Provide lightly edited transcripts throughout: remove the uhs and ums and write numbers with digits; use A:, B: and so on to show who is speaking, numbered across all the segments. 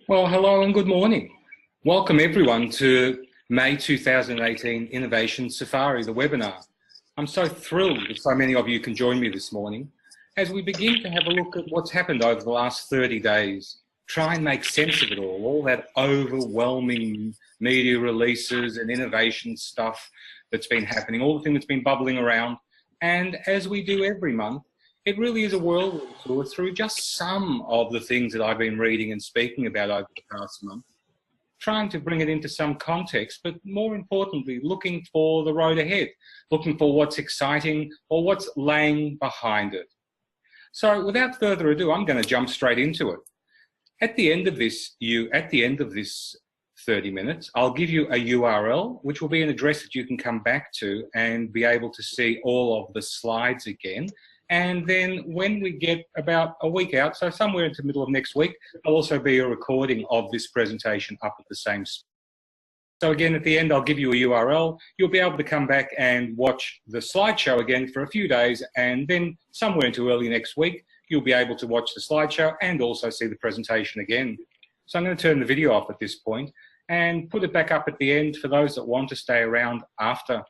A: Well, hello and good morning. Welcome everyone to May 2018 Innovation Safari, the webinar. I'm so thrilled that so many of you can join me this morning as we begin to have a look at what's happened over the last 30 days, try and make sense of it all that overwhelming media releases and innovation stuff that's been happening, all the things that's been bubbling around. And as we do every month, it really is a whirlwind tour through just some of the things that I've been reading and speaking about over the past month, trying to bring it into some context, but more importantly, looking for the road ahead, looking for what's exciting or what's laying behind it. So without further ado, I'm going to jump straight into it. At the end of this 30 minutes, I'll give you a URL, which will be an address that you can come back to and be able to see all of the slides again. And then when we get about a week out, so somewhere into the middle of next week, there'll also be a recording of this presentation up at the same spot. So again, at the end, I'll give you a URL. You'll be able to come back and watch the slideshow again for a few days, and then somewhere into early next week, you'll be able to watch the slideshow and also see the presentation again. So I'm going to turn the video off at this point and put it back up at the end for those that want to stay around after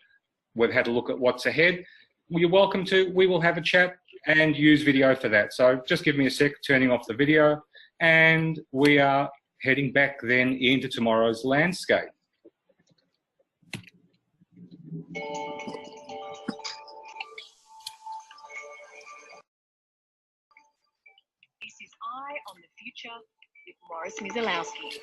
A: we've had a look at what's ahead. You're welcome to. We will have a chat and use video for that. So just give me a sec, turning off the video, and we are heading back then into tomorrow's landscape.
B: This is Eye on the Future with Morris Mizalowski.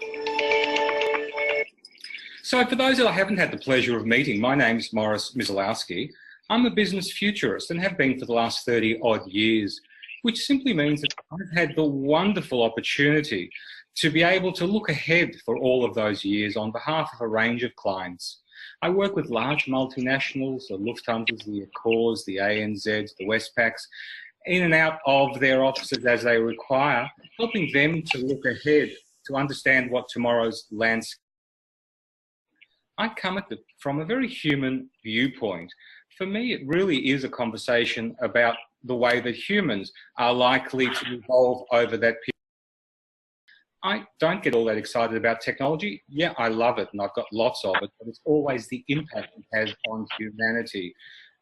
A: So for those that I haven't had the pleasure of meeting, my name's Morris Mizalowski. I'm a business futurist and have been for the last 30 odd years, which simply means that I've had the wonderful opportunity to be able to look ahead for all of those years on behalf of a range of clients. I work with large multinationals, the Lufthansa, the Accors, the ANZs, the Westpacs, in and out of their offices as they require, helping them to look ahead to understand what tomorrow's landscape. I come at it from a very human viewpoint. For me, it really is a conversation about the way that humans are likely to evolve over that period. I don't get all that excited about technology. Yeah, I love it and I've got lots of it, but it's always the impact it has on humanity.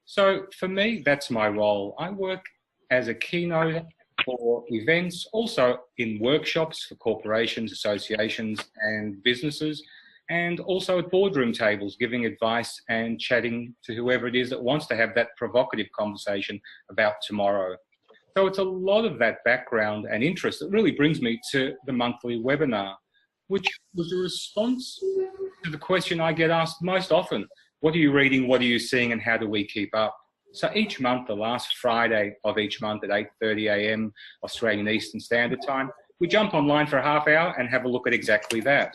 A: So for me, that's my role. I work as a keynote for events, also in workshops for corporations, associations and businesses, and also at boardroom tables, giving advice and chatting to whoever it is that wants to have that provocative conversation about tomorrow. So it's a lot of that background and interest that really brings me to the monthly webinar, which was a response to the question I get asked most often: what are you reading, what are you seeing, and how do we keep up? So each month, the last Friday of each month at 8:30 AM Australian Eastern Standard Time, we jump online for a half hour and have a look at exactly that.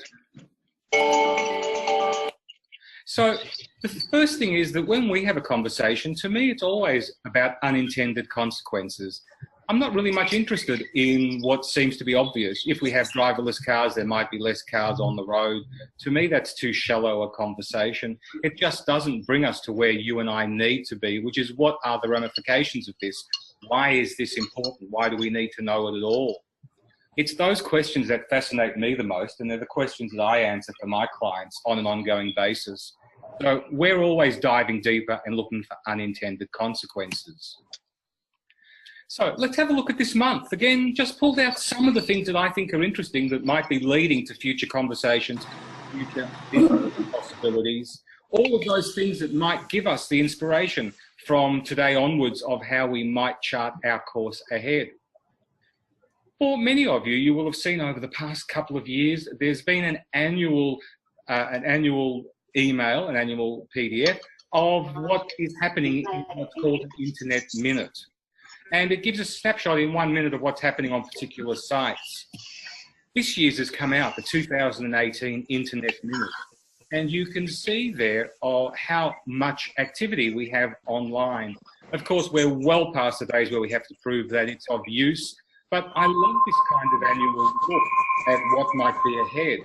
A: So the first thing is that when we have a conversation, to me, it's always about unintended consequences. I'm not really much interested in what seems to be obvious. If we have driverless cars, there might be less cars on the road. To me, that's too shallow a conversation. It just doesn't bring us to where you and I need to be, which is what are the ramifications of this? Why is this important? Why do we need to know it at all? It's those questions that fascinate me the most, and they're the questions that I answer for my clients on an ongoing basis. So we're always diving deeper and looking for unintended consequences. So let's have a look at this month. Again, just pulled out some of the things that I think are interesting that might be leading to future conversations, future possibilities, all of those things that might give us the inspiration from today onwards of how we might chart our course ahead. For many of you, you will have seen over the past couple of years, there's been an annual email, an annual PDF of what is happening in what's called an Internet Minute. And it gives a snapshot in 1 minute of what's happening on particular sites. This year's has come out, the 2018 Internet Minute. And you can see there how much activity we have online. Of course, we're well past the days where we have to prove that it's of use, but I love this kind of annual look at what might be ahead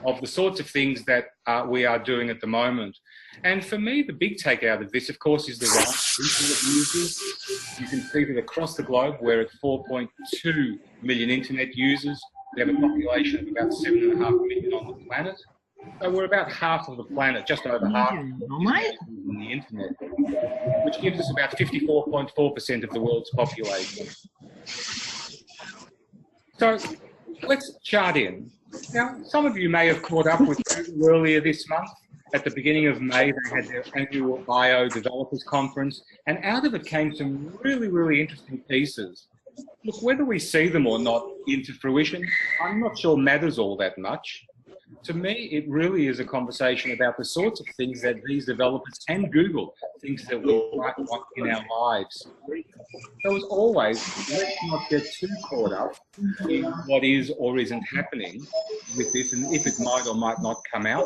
A: of the sorts of things that we are doing at the moment. And for me, the big takeout of this, of course, is the rise of internet users. You can see that across the globe, we're at 4.2 million internet users. We have a population of about 7.5 million on the planet. So we're about half of the planet, just over half on the internet, which gives us about 54.4% of the world's population. So let's chart in. Now, some of you may have caught up with Google earlier this month. At the beginning of May, they had their annual I/O Developers Conference, and out of it came some really, really interesting pieces. Look, whether we see them or not into fruition, I'm not sure matters all that much. To me, it really is a conversation about the sorts of things that these developers and Google thinks that we might want in our lives. So as always, let's not get too caught up in what is or isn't happening with this, and if it might or might not come out.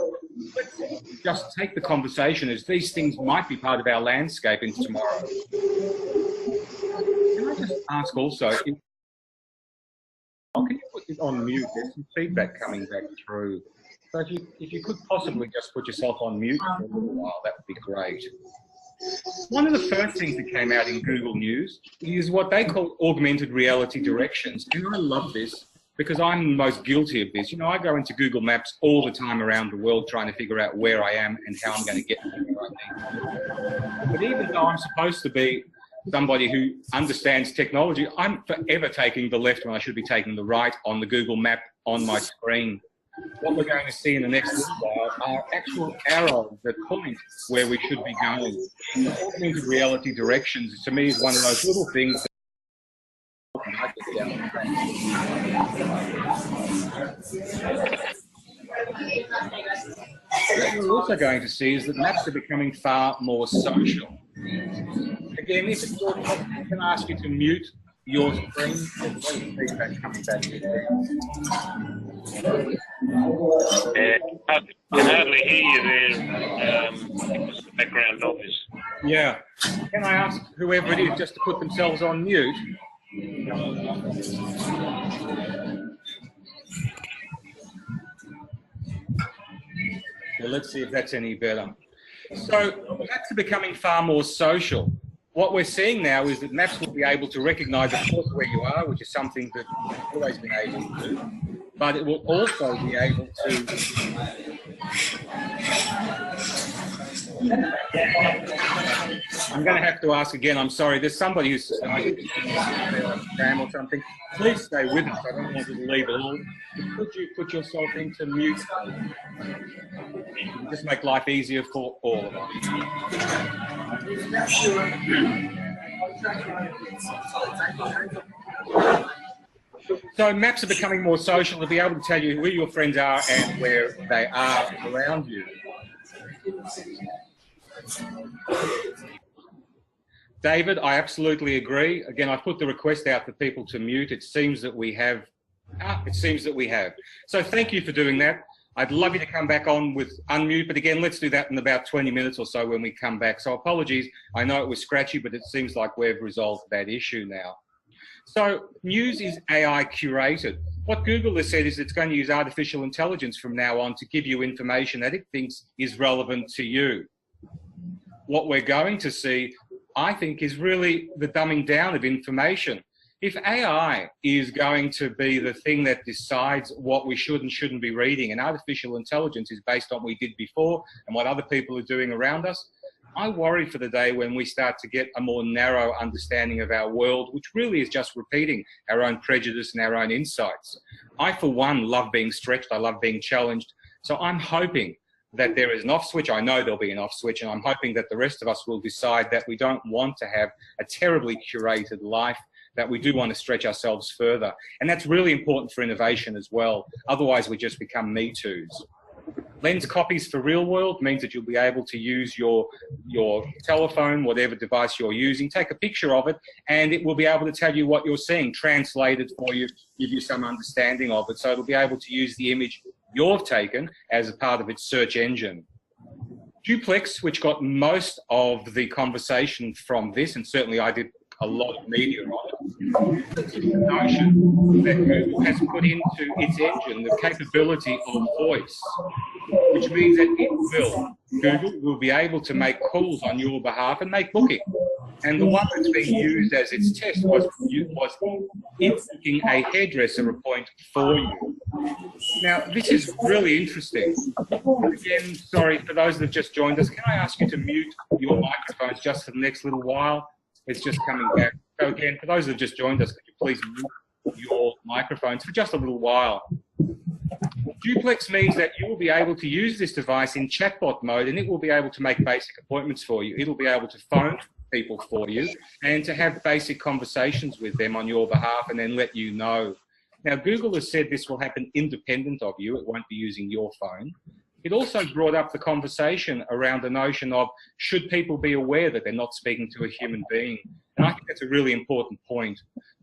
A: Let's just take the conversation as these things might be part of our landscape into tomorrow. Can I just ask also, can you put this on mute? There's some feedback coming back through. So if you could possibly just put yourself on mute for a little while, that would be great. One of the first things that came out in Google News is what they call augmented reality directions. And I love this because I'm most guilty of this. You know, I go into Google Maps all the time around the world trying to figure out where I am and how I'm going to get where I need to. But even though I'm supposed to be somebody who understands technology, I'm forever taking the left when I should be taking the right on the Google map on my screen. What we're going to see in the next little while are actual arrows that point where we should be going. The augmented reality directions, to me, is one of those little things that what we're also going to see is that maps are becoming far more social. Again, if it's your topic, I can ask you to mute your screen. There's a lot of feedback coming back here.
C: I can hardly hear you there. It's the background noise.
A: Yeah. Can I ask whoever it is just to put themselves on mute? Well, let's see if that's any better. So maps are becoming far more social. What we're seeing now is that maps will be able to recognise, of course, where you are, which is something that we've always been able to do, but it will also be able to I'm going to have to ask again. I'm sorry. There's somebody who's spam or something. Please stay with us. I don't want you to leave at all. Could you put yourself into mute? Just make life easier for all of us. So maps are becoming more social. They'll be able to tell you where your friends are and where they are around you. David, I absolutely agree. Again, I put the request out for people to mute. It seems that we have. So thank you for doing that. I'd love you to come back on with unmute, but again, let's do that in about 20 minutes or so when we come back. So apologies. I know it was scratchy, but it seems like we've resolved that issue now. So news is AI curated. What Google has said is it's going to use artificial intelligence from now on to give you information that it thinks is relevant to you. What we're going to see, I think, is really the dumbing down of information. If AI is going to be the thing that decides what we should and shouldn't be reading, and artificial intelligence is based on what we did before and what other people are doing around us, I worry for the day when we start to get a more narrow understanding of our world, which really is just repeating our own prejudice and our own insights. I, for one, love being stretched. I love being challenged. So I'm hoping that there is an off switch. I know there'll be an off switch, and I'm hoping that the rest of us will decide that we don't want to have a terribly curated life, that we do want to stretch ourselves further. And that's really important for innovation as well. Otherwise, we just become Me Too's. Lens copies for real world means that you'll be able to use your telephone, whatever device you're using, take a picture of it, and it will be able to tell you what you're seeing, translate it for you, give you some understanding of it. So it'll be able to use the image you've taken as a part of its search engine. Duplex, which got most of the conversation from this, and certainly I did a lot of media on it, is the notion that Google has put into its engine the capability of voice, which means that Google will be able to make calls on your behalf and make booking. And the one that's being used as its test was it booking a hairdresser appointment for you. Now, this is really interesting. Again, sorry, for those that have just joined us, can I ask you to mute your microphones just for the next little while? It's just coming back. So again, for those that have just joined us, could you please mute your microphones for just a little while? Duplex means that you will be able to use this device in chatbot mode, and it will be able to make basic appointments for you. It'll be able to phone people for you and to have basic conversations with them on your behalf and then let you know. Now, Google has said this will happen independent of you. It won't be using your phone. It also brought up the conversation around the notion of should people be aware that they're not speaking to a human being? And I think that's a really important point.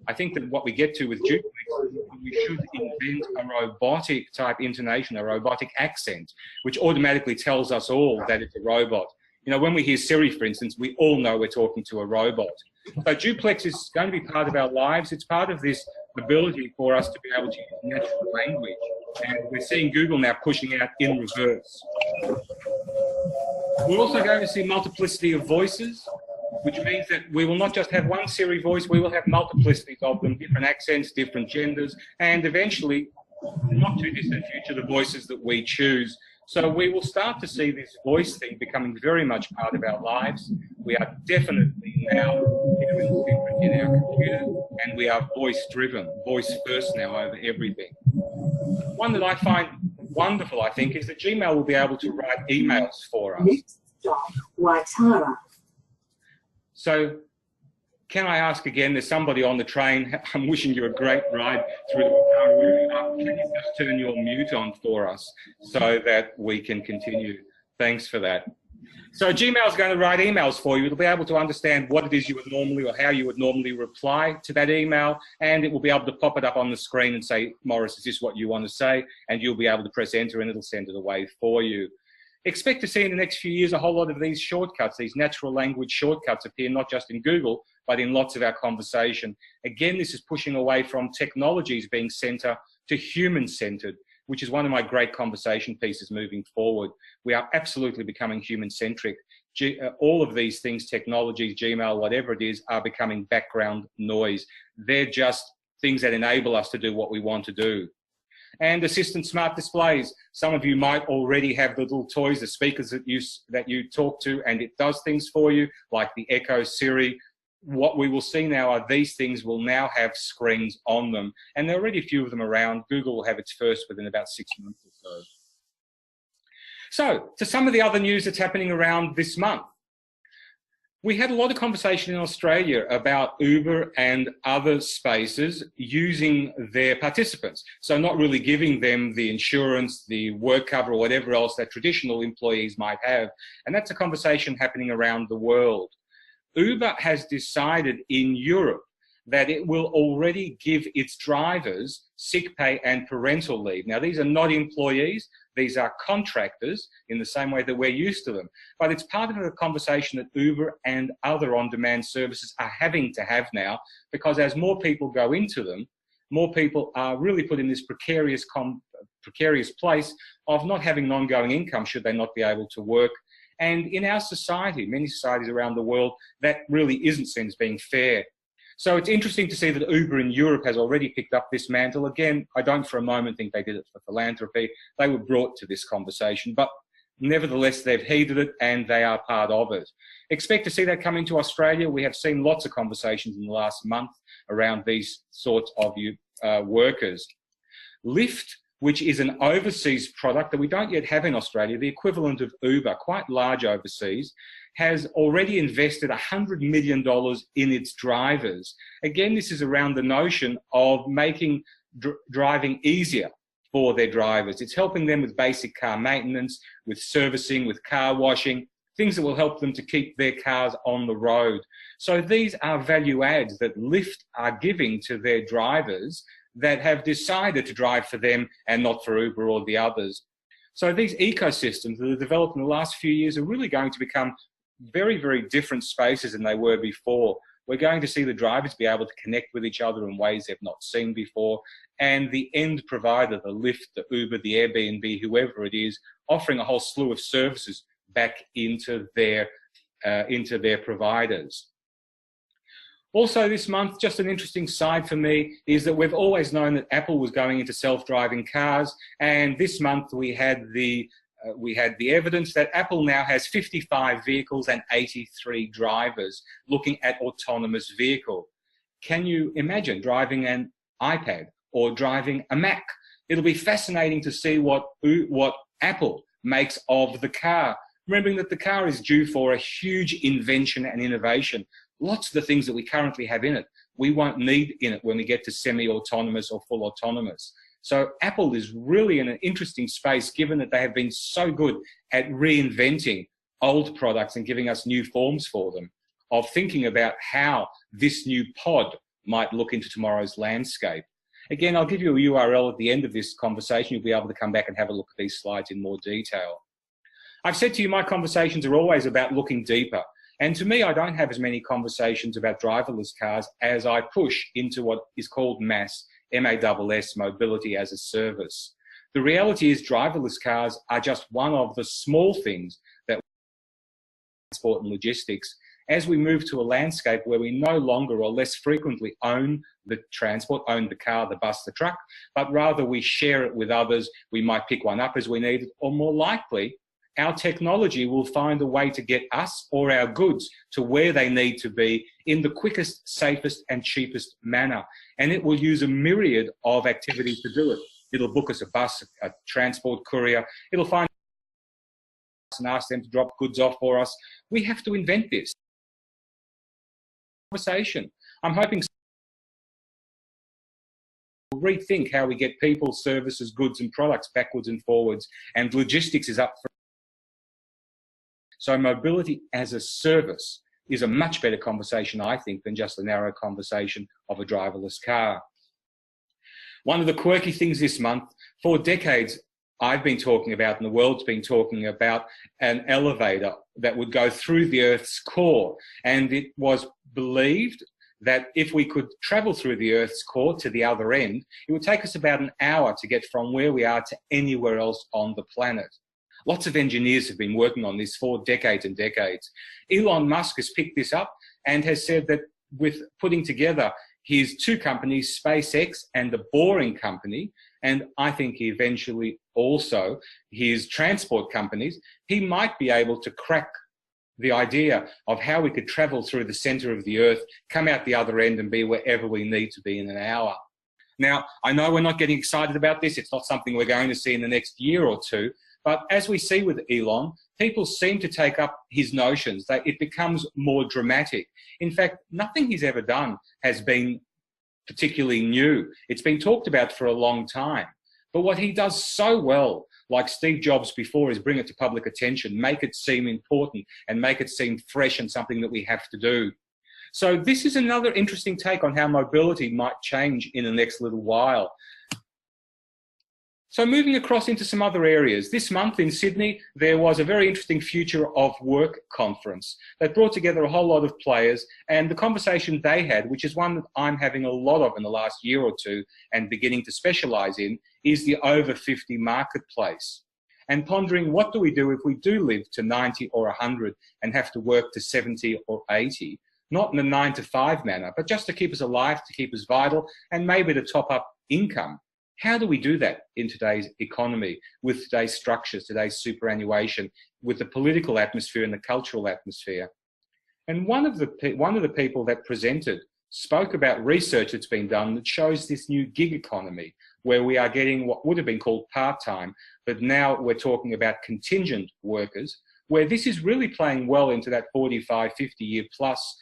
A: I think that what we get to with Duplex, we should invent a robotic type intonation, a robotic accent, which automatically tells us all that it's a robot. You know, when we hear Siri, for instance, we all know we're talking to a robot. So Duplex is going to be part of our lives. It's part of this ability for us to be able to use natural language. And we're seeing Google now pushing out in reverse. We're also going to see multiplicity of voices, which means that we will not just have one Siri voice, we will have multiplicities of them, different accents, different genders, and eventually, not too distant future, the voices that we choose. So we will start to see this voice thing becoming very much part of our lives. We are definitely now in our computer, and we are voice-driven, voice first now over everything. One that I find wonderful, I think, is that Gmail will be able to write emails for us. So can I ask again, there's somebody on the train, I'm wishing you a great ride through the car. Can you just turn your mute on for us so that we can continue? Thanks for that. So Gmail is going to write emails for you. It'll be able to understand what it is you would normally or how you would normally reply to that email, and it will be able to pop it up on the screen and say, Morris, is this what you want to say? And you'll be able to press enter and it'll send it away for you. Expect to see in the next few years a whole lot of these shortcuts, these natural language shortcuts appear not just in Google, but in lots of our conversation. Again, this is pushing away from technologies being centered to human-centered, which is one of my great conversation pieces moving forward. We are absolutely becoming human-centric. All of these things, technologies, Gmail, whatever it is, are becoming background noise. They're just things that enable us to do what we want to do. And assistant smart displays. Some of you might already have the little toys, the speakers that you talk to, and it does things for you, like the Echo, Siri. What we will see now are these things will now have screens on them, and there are already a few of them around. Google will have its first within about 6 months or so. So, to some of the other news that's happening around this month. We had a lot of conversation in Australia about Uber and other spaces using their participants. So not really giving them the insurance, the work cover, or whatever else that traditional employees might have. And that's a conversation happening around the world. Uber has decided in Europe that it will already give its drivers sick pay and parental leave. Now, these are not employees. These are contractors in the same way that we're used to them. But it's part of a conversation that Uber and other on-demand services are having to have now, because as more people go into them, more people are really put in this precarious place of not having an ongoing income should they not be able to work. And in our society, many societies around the world, that really isn't seen as being fair. So it's interesting to see that Uber in Europe has already picked up this mantle. Again, I don't for a moment think they did it for philanthropy. They were brought to this conversation, but nevertheless, they've heeded it and they are part of it. Expect to see that come into Australia. We have seen lots of conversations in the last month around these sorts of workers. Lyft, which is an overseas product that we don't yet have in Australia, the equivalent of Uber, quite large overseas, has already invested $100 million in its drivers. Again, this is around the notion of making driving easier for their drivers. It's helping them with basic car maintenance, with servicing, with car washing, things that will help them to keep their cars on the road. So these are value adds that Lyft are giving to their drivers that have decided to drive for them and not for Uber or the others. So these ecosystems that are developed in the last few years are really going to become very, very different spaces than they were before. We're going to see the drivers be able to connect with each other in ways they've not seen before, and the end provider, the Lyft, the Uber, the Airbnb, whoever it is, offering a whole slew of services back into their providers. Also this month, just an interesting side for me is that we've always known that Apple was going into self-driving cars, and this month we had the evidence that Apple now has 55 vehicles and 83 drivers looking at autonomous vehicle. Can you imagine driving an iPad or driving a Mac? It'll be fascinating to see what Apple makes of the car, remembering that the car is due for a huge invention and innovation. Lots of the things that we currently have in it, we won't need in it when we get to semi-autonomous or full autonomous. So Apple is really in an interesting space, given that they have been so good at reinventing old products and giving us new forms for them, of thinking about how this new pod might look into tomorrow's landscape. Again, I'll give you a URL at the end of this conversation. You'll be able to come back and have a look at these slides in more detail. I've said to you, my conversations are always about looking deeper. And to me, I don't have as many conversations about driverless cars as I push into what is called MaaS, M-A-S-S, mobility as a service. The reality is driverless cars are just one of the small things that transport and logistics as we move to a landscape where we no longer or less frequently own the transport, own the car, the bus, the truck, but rather we share it with others. We might pick one up as we need it, or more likely, our technology will find a way to get us or our goods to where they need to be in the quickest, safest and cheapest manner. And it will use a myriad of activities to do it. It'll book us a bus, a transport courier. It'll find us and ask them to drop goods off for us. We have to invent this conversation. I'm hoping we'll rethink how we get people, services, goods and products backwards and forwards, and logistics is up for. So mobility as a service is a much better conversation, I think, than just a narrow conversation of a driverless car. One of the quirky things this month, for decades, I've been talking about, and the world's been talking about, an elevator that would go through the Earth's core. And it was believed that if we could travel through the Earth's core to the other end, it would take us about an hour to get from where we are to anywhere else on the planet. Lots of engineers have been working on this for decades and decades. Elon Musk has picked this up and has said that with putting together his two companies, SpaceX and the Boring Company, and I think eventually also his transport companies, he might be able to crack the idea of how we could travel through the center of the Earth, come out the other end and be wherever we need to be in an hour. Now, I know we're not getting excited about this. It's not something we're going to see in the next year or two. But as we see with Elon, people seem to take up his notions. It becomes more dramatic. In fact, nothing he's ever done has been particularly new. It's been talked about for a long time. But what he does so well, like Steve Jobs before, is bring it to public attention, make it seem important, and make it seem fresh and something that we have to do. So this is another interesting take on how mobility might change in the next little while. So moving across into some other areas, this month in Sydney, there was a very interesting Future of Work conference that brought together a whole lot of players, and the conversation they had, which is one that I'm having a lot of in the last year or two and beginning to specialise in, is the over 50 marketplace. And pondering, what do we do if we do live to 90 or 100 and have to work to 70 or 80, not in a 9-to-5 manner, but just to keep us alive, to keep us vital, and maybe to top up income. How do we do that in today's economy, with today's structures, today's superannuation, with the political atmosphere and the cultural atmosphere? And one of the people that presented spoke about research that's been done that shows this new gig economy, where we are getting what would have been called part-time, but now we're talking about contingent workers, where this is really playing well into that 45, 50-year plus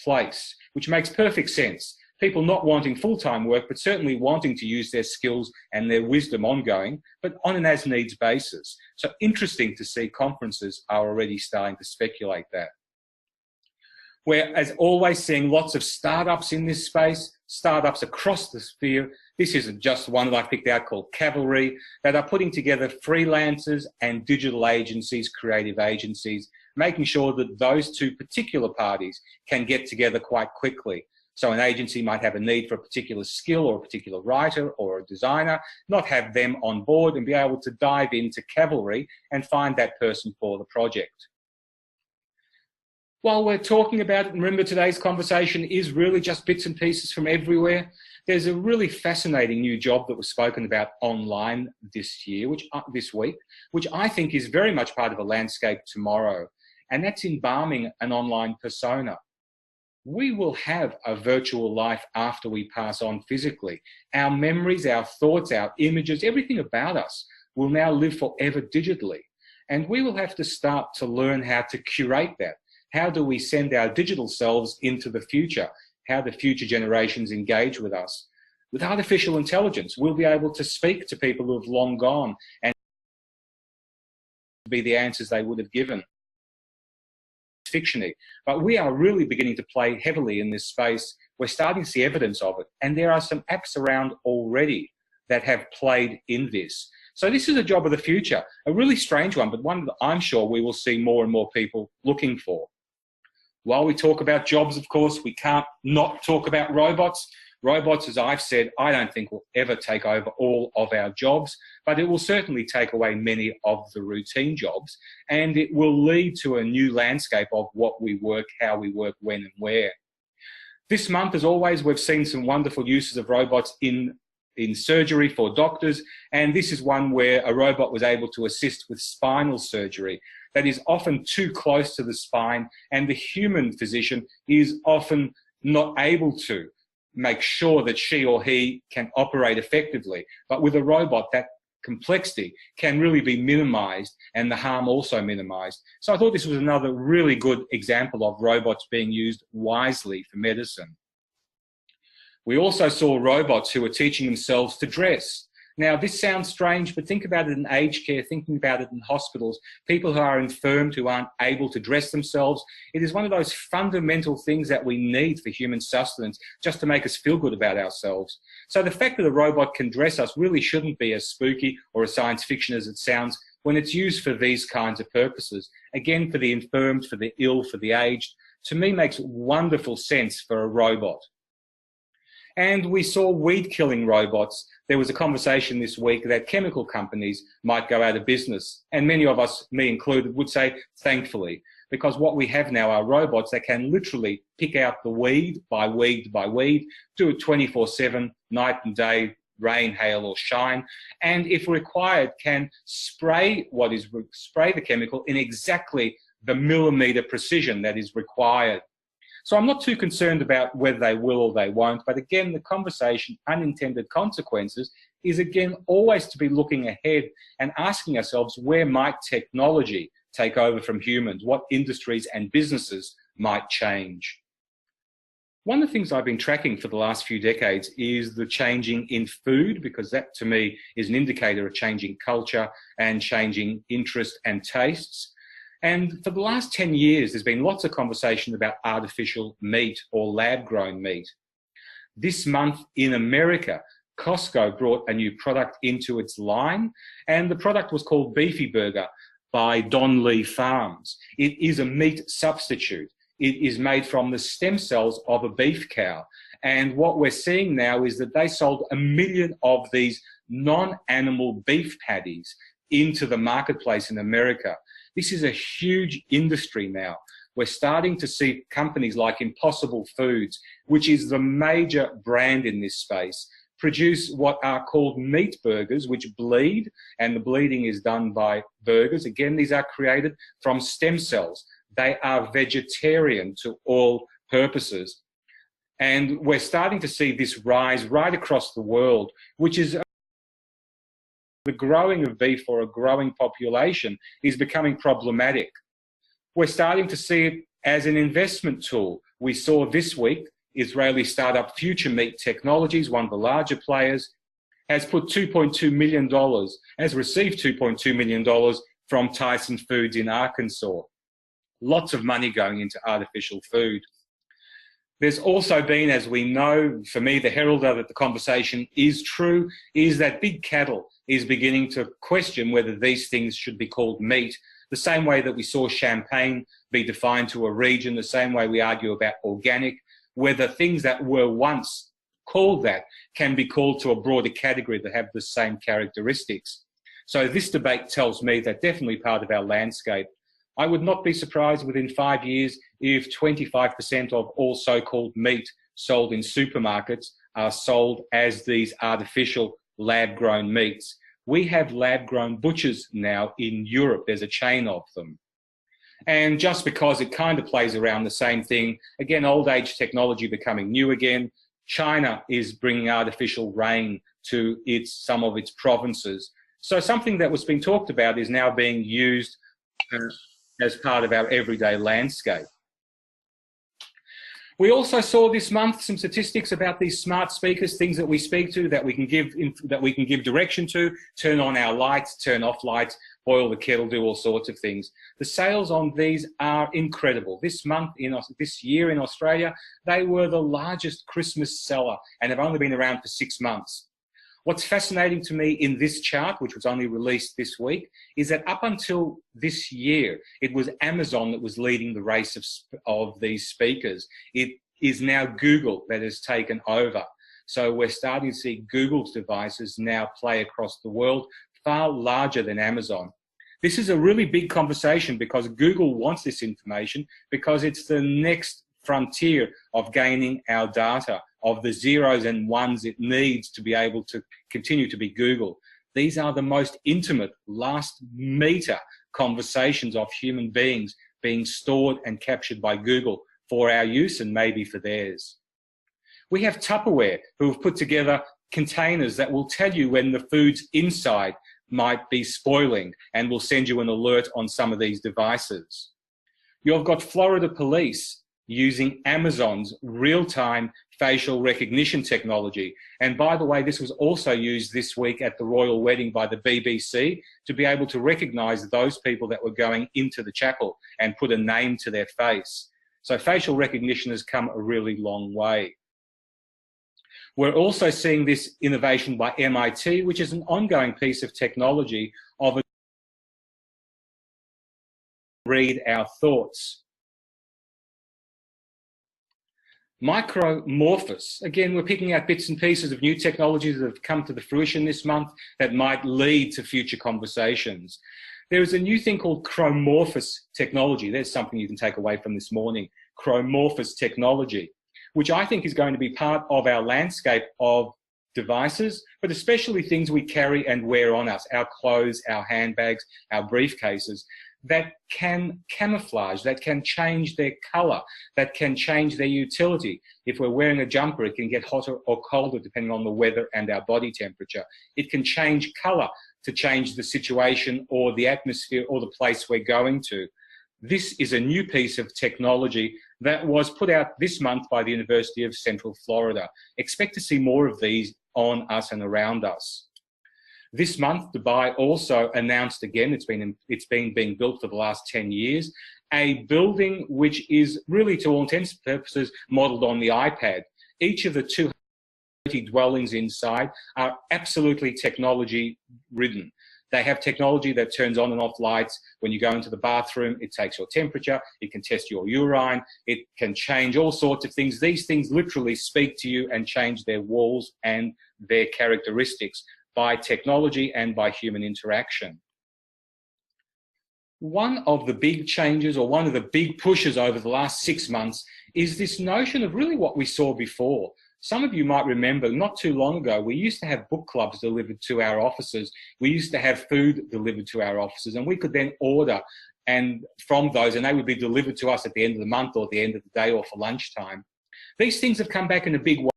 A: place, which makes perfect sense. People not wanting full-time work, but certainly wanting to use their skills and their wisdom ongoing, but on an as-needs basis. So interesting to see conferences are already starting to speculate that. We're, as always, seeing lots of startups in this space, startups across the sphere. This isn't just one that I picked out called Cavalry, that are putting together freelancers and digital agencies, creative agencies, making sure that those two particular parties can get together quite quickly. So an agency might have a need for a particular skill or a particular writer or a designer, not have them on board and be able to dive into Cavalry and find that person for the project. While we're talking about it, and remember today's conversation is really just bits and pieces from everywhere, there's a really fascinating new job that was spoken about online this week, which I think is very much part of a landscape tomorrow, and that's embalming an online persona. We will have a virtual life after we pass on physically. Our memories, our thoughts, our images, everything about us will now live forever digitally. And we will have to start to learn how to curate that. How do we send our digital selves into the future? How do future generations engage with us? With artificial intelligence, we'll be able to speak to people who have long gone and be the answers they would have given. Fictiony, but we are really beginning to play heavily in this space. We're starting to see evidence of it, and there are some apps around already that have played in this. So this is a job of the future, a really strange one, but one that I'm sure we will see more and more people looking for. While we talk about jobs, of course, we can't not talk about robots. Robots, as I've said, I don't think will ever take over all of our jobs, but it will certainly take away many of the routine jobs, and it will lead to a new landscape of what we work, how we work, when and where. This month, as always, we've seen some wonderful uses of robots in surgery for doctors, and this is one where a robot was able to assist with spinal surgery that is often too close to the spine, and the human physician is often not able to make sure that she or he can operate effectively. But with a robot, that complexity can really be minimized and the harm also minimized. So I thought this was another really good example of robots being used wisely for medicine. We also saw robots who were teaching themselves to dress. Now, this sounds strange, but think about it in aged care, thinking about it in hospitals, people who are infirmed, who aren't able to dress themselves. It is one of those fundamental things that we need for human sustenance, just to make us feel good about ourselves. So the fact that a robot can dress us really shouldn't be as spooky or as science fiction as it sounds when it's used for these kinds of purposes. Again, for the infirmed, for the ill, for the aged, to me makes wonderful sense for a robot. And we saw weed-killing robots. There was a conversation this week that chemical companies might go out of business. And many of us, me included, would say, thankfully, because what we have now are robots that can literally pick out the weed by weed by weed, do it 24/7, night and day, rain, hail or shine, and if required can spray the chemical in exactly the millimetre precision that is required. So I'm not too concerned about whether they will or they won't, but again, the conversation, unintended consequences, is again always to be looking ahead and asking ourselves, where might technology take over from humans? What industries and businesses might change? One of the things I've been tracking for the last few decades is the changing in food, because that to me is an indicator of changing culture and changing interest and tastes. And for the last 10 years, there's been lots of conversation about artificial meat or lab-grown meat. This month in America, Costco brought a new product into its line, and the product was called Beefy Burger by Don Lee Farms. It is a meat substitute. It is made from the stem cells of a beef cow. And what we're seeing now is that they sold 1 million of these non-animal beef patties into the marketplace in America. This is a huge industry now. We're starting to see companies like Impossible Foods, which is the major brand in this space, produce what are called meat burgers, which bleed, and the bleeding is done by burgers. Again, these are created from stem cells. They are vegetarian to all purposes. And we're starting to see this rise right across the world, which is the growing of beef for a growing population is becoming problematic. We're starting to see it as an investment tool. We saw this week Israeli startup Future Meat Technologies, one of the larger players, has put $2.2 million, has received $2.2 million from Tyson Foods in Arkansas. Lots of money going into artificial food. There's also been, as we know, for me, the heralder that the conversation is true, is that big cattle is beginning to question whether these things should be called meat, the same way that we saw champagne be defined to a region, the same way we argue about organic, whether things that were once called that can be called to a broader category that have the same characteristics. So this debate tells me that definitely part of our landscape. I would not be surprised within 5 years if 25% of all so-called meat sold in supermarkets are sold as these artificial lab-grown meats. We have lab-grown butchers now in Europe. There's a chain of them. And just because it kind of plays around the same thing, again, old age technology becoming new again, China is bringing artificial rain to some of its provinces. So something that was being talked about is now being used as part of our everyday landscape. We also saw this month some statistics about these smart speakers, things that we speak to, that we can give direction to, turn on our lights, turn off lights, boil the kettle, do all sorts of things. The sales on these are incredible. This year in Australia, they were the largest Christmas seller and have only been around for 6 months. What's fascinating to me in this chart, which was only released this week, is that up until this year, it was Amazon that was leading the race of these speakers. It is now Google that has taken over. So we're starting to see Google's devices now play across the world, far larger than Amazon. This is a really big conversation because Google wants this information because it's the next frontier of gaining our data, of the zeros and ones it needs to be able to continue to be Google. These are the most intimate, last meter conversations of human beings being stored and captured by Google for our use and maybe for theirs. We have Tupperware, who have put together containers that will tell you when the food's inside might be spoiling and will send you an alert on some of these devices. You've got Florida police using Amazon's real-time facial recognition technology. And by the way, this was also used this week at the royal wedding by the BBC to be able to recognize those people that were going into the chapel and put a name to their face. So facial recognition has come a really long way. We're also seeing this innovation by MIT, which is an ongoing piece of technology of read our thoughts. Micromorphous. Again, we're picking out bits and pieces of new technologies that have come to the fruition this month that might lead to future conversations. There is a new thing called chromorphous technology. There's something you can take away from this morning. Chromorphous technology, which I think is going to be part of our landscape of devices, but especially things we carry and wear on us, our clothes, our handbags, our briefcases, that can camouflage, that can change their color, that can change their utility. If we're wearing a jumper, it can get hotter or colder depending on the weather and our body temperature. It can change color to change the situation or the atmosphere or the place we're going to. This is a new piece of technology that was put out this month by the University of Central Florida. Expect to see more of these on us and around us. This month, Dubai also announced again, it's been being built for the last 10 years, a building which is really, to all intents and purposes, modelled on the iPad. Each of the 230 dwellings inside are absolutely technology-ridden. They have technology that turns on and off lights. When you go into the bathroom, it takes your temperature, it can test your urine, it can change all sorts of things. These things literally speak to you and change their walls and their characteristics by technology and by human interaction. One of the big changes or one of the big pushes over the last 6 months is this notion of really what we saw before. Some of you might remember not too long ago, we used to have book clubs delivered to our offices. We used to have food delivered to our offices, and we could then order from those, and they would be delivered to us at the end of the month or the end of the day or for lunchtime. These things have come back in a big way.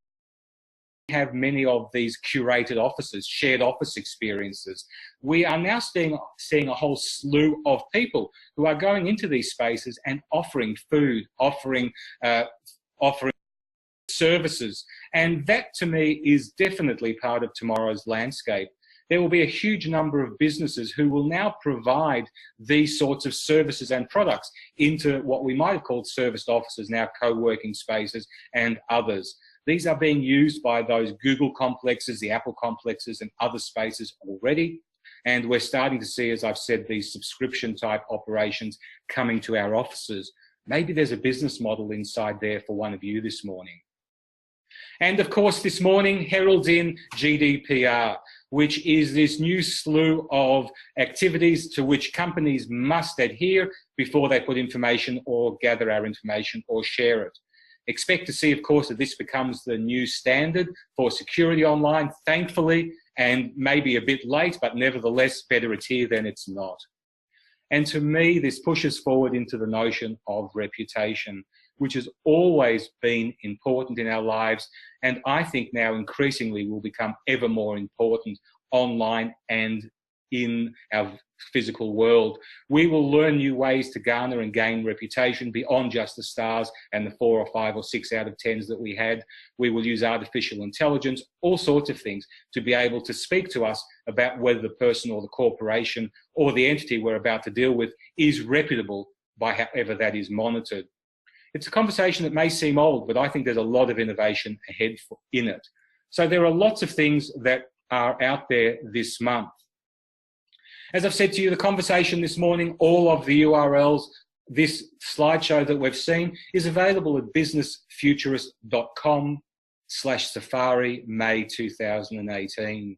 A: We have many of these curated offices, shared office experiences. We are now seeing a whole slew of people who are going into these spaces and offering food, offering services. And that, to me, is definitely part of tomorrow's landscape. there will be a huge number of businesses who will now provide these sorts of services and products into what we might have called serviced offices, now co-working spaces and others. These are being used by those Google complexes, the Apple complexes and other spaces already. And we're starting to see, as I've said, these subscription type operations coming to our offices. Maybe there's a business model inside there for one of you this morning. And of course, this morning heralds in GDPR, which is this new slew of activities to which companies must adhere before they put information or gather our information or share it. Expect to see, of course, that this becomes the new standard for security online, thankfully, and maybe a bit late, but nevertheless, better it's here than it's not. And to me, this pushes forward into the notion of reputation, which has always been important in our lives, and I think now increasingly will become ever more important online and in our physical world. We will learn new ways to garner and gain reputation beyond just the stars and the 4 or 5 or 6 out of 10s that we had. We will use artificial intelligence, all sorts of things, to be able to speak to us about whether the person or the corporation or the entity we're about to deal with is reputable by however that is monitored. It's a conversation that may seem old, but I think there's a lot of innovation ahead in it. So there are lots of things that are out there this month. As I've said to you, the conversation this morning, all of the URLs, this slideshow that we've seen is available at businessfuturist.com/Safari May 2018.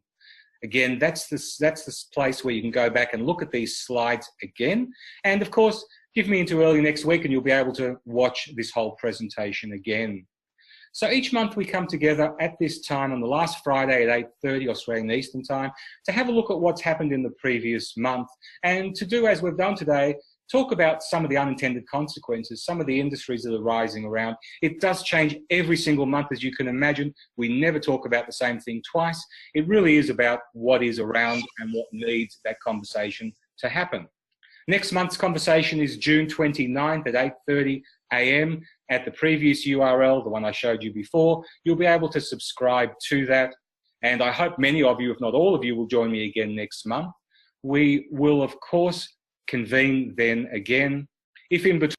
A: Again, that's the place where you can go back and look at these slides again. And of course, give me into early next week and you'll be able to watch this whole presentation again. So each month we come together at this time on the last Friday at 8:30 Australian Eastern Time to have a look at what's happened in the previous month and to do as we've done today, talk about some of the unintended consequences, some of the industries that are rising around. It does change every single month, as you can imagine. We never talk about the same thing twice. It really is about what is around and what needs that conversation to happen. Next month's conversation is June 29th at 8:30 AM at the previous URL, the one I showed you before. You'll be able to subscribe to that. And I hope many of you, if not all of you, will join me again next month. We will, of course, convene then again. If in between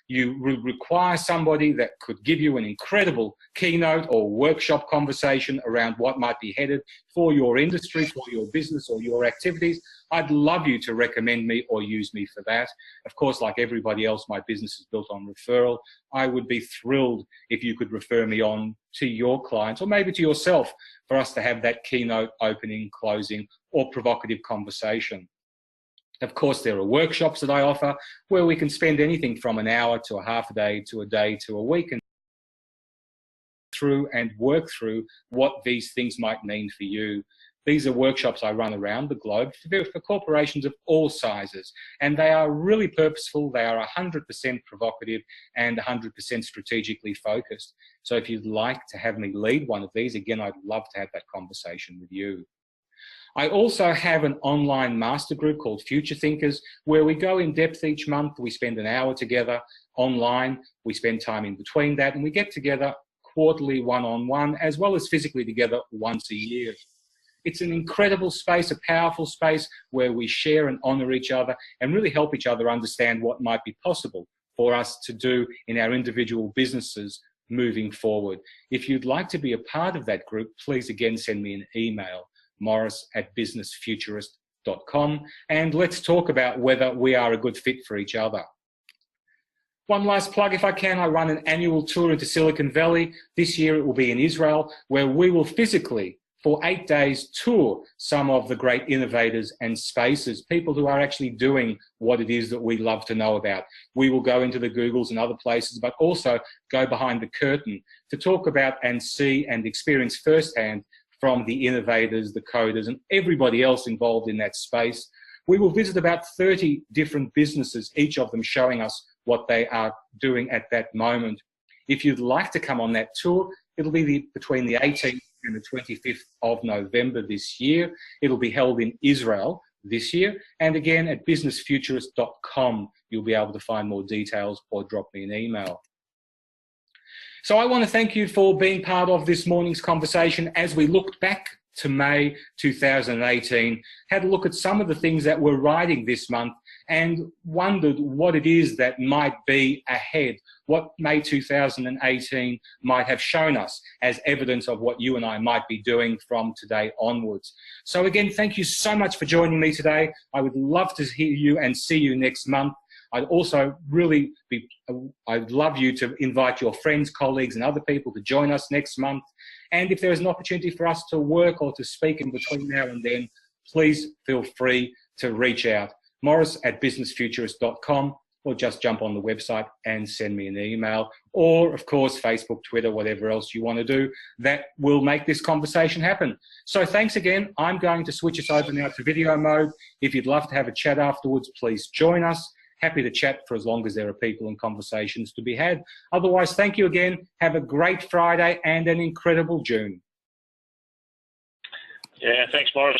A: you require somebody that could give you an incredible keynote or workshop conversation around what might be headed for your industry, for your business or your activities, I'd love you to recommend me or use me for that. Of course, like everybody else, my business is built on referral. I would be thrilled if you could refer me on to your clients or maybe to yourself for us to have that keynote opening, closing or provocative conversation. Of course, there are workshops that I offer where we can spend anything from an hour to a half a day to a day to a week and through and work through what these things might mean for you. These are workshops I run around the globe for corporations of all sizes, and they are really purposeful. They are 100% provocative and 100% strategically focused. So if you'd like to have me lead one of these, again, I'd love to have that conversation with you. I also have an online master group called Future Thinkers, where we go in depth each month. We spend an hour together online. We spend time in between that, and we get together quarterly one-on-one, as well as physically together once a year. It's an incredible space, a powerful space where we share and honour each other and really help each other understand what might be possible for us to do in our individual businesses moving forward. If you'd like to be a part of that group, please again send me an email, morris@businessfuturist.com, and let's talk about whether we are a good fit for each other. One last plug, if I can. I run an annual tour into Silicon Valley. This year it will be in Israel, where we will physically, for 8 days, tour some of the great innovators and spaces, people who are actually doing what it is that we love to know about. We will go into the Googles and other places, but also go behind the curtain to talk about and see and experience firsthand from the innovators, the coders, and everybody else involved in that space. We will visit about 30 different businesses, each of them showing us what they are doing at that moment. If you'd like to come on that tour, it'll be between the 18th and the 25th of November this year. It'll be held in Israel this year. And again, at businessfuturist.com, you'll be able to find more details or drop me an email. So I want to thank you for being part of this morning's conversation as we looked back to May 2018, had a look at some of the things that we're writing this month and wondered what it is that might be ahead, what May 2018 might have shown us as evidence of what you and I might be doing from today onwards. So again, thank you so much for joining me today. I would love to hear you and see you next month. I'd also I'd love you to invite your friends, colleagues and other people to join us next month. And if there is an opportunity for us to work or to speak in between now and then, please feel free to reach out. Morris@businessfuturist.com, or just jump on the website and send me an email, or of course Facebook, Twitter, whatever else you want to do that will make this conversation happen. So thanks again. I'm going to switch us over now to video mode. If you'd love to have a chat afterwards, please join us. Happy to chat for as long as there are people and conversations to be had. Otherwise, thank you again. Have a great Friday and an incredible June.
C: Yeah, thanks, Morris.